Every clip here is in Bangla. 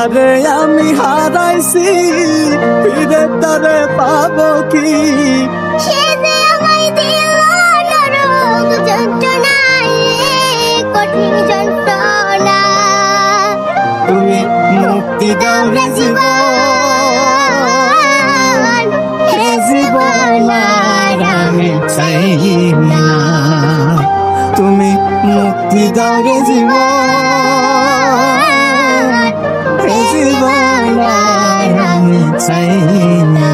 যারে আমি হারাইছি ফিরে তারে পাবো কি সে যে আমায় দিল নরক যন্ত্রণায় কঠিন যন্ত্রণা তুমি মুক্তি দাও রে জীবন হে জীবন আর আমি চাই না তুমি মুক্তি দাও রে জীবন হে জীবন আর আমি চাই না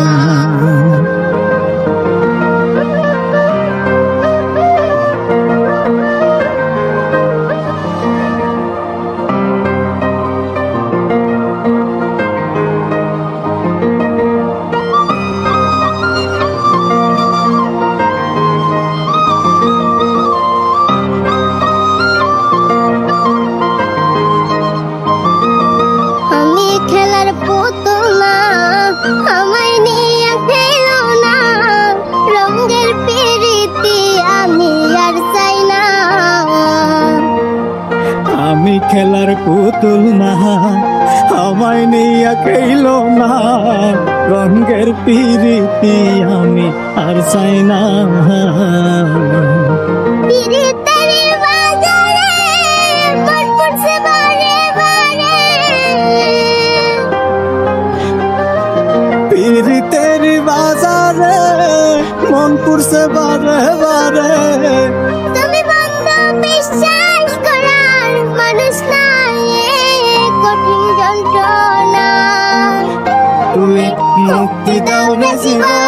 আমি খেলার পুতুল না আমায় নিয়ে খেলো না রঙের পিরিতি আমি আর চাই না পিরিতের বাজারে মন পুরছে বারে বারে তুমি বন্ধ বিশ্বাস করার মানুষ নাই কঠিন যন্ত্রণা তুমি মুক্তি দাও রে জীবন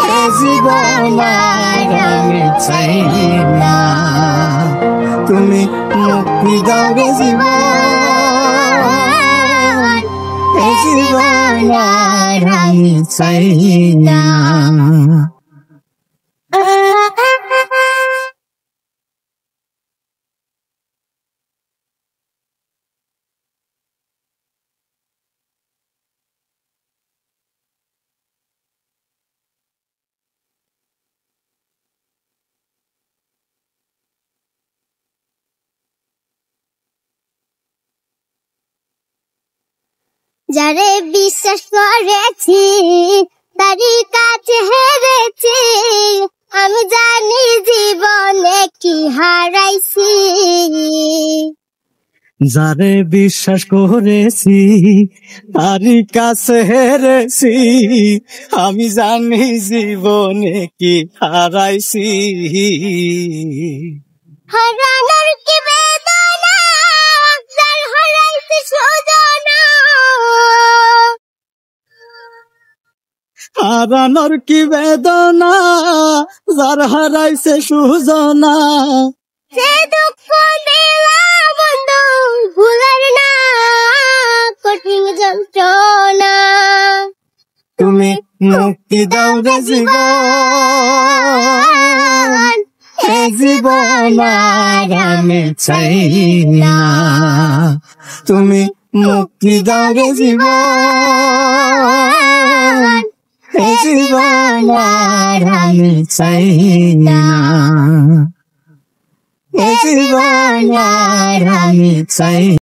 হে জীবন আর আমি চাই না তুমি মুক্তি দাও রে জীবন হে জীবন আর আমি চাই না যারে বিশ্বাস করেছি তারই কাছে হেরেছি আমি জানি জীবনে কি হারাইছি যারে বিশ্বাস করেছি তারই কাছে হেরেছি আমি জানি জীবনে কি হারাইছি হারানোর কি বেদনা যার হারাইছে সুজনা হারানোর কি বেদনা যার হারাইছে সুজনা সে দুঃখ দিলা বন্ধু ভুলার না কঠিন যন্ত্রণা তুমি মুক্তি দাও রে জীবন হে জীবন আর আমি চাই না তুমি মুক্তি দাও রে জীবন হে জীবন আর আমি চাই না হে জীবন আর আমি চাই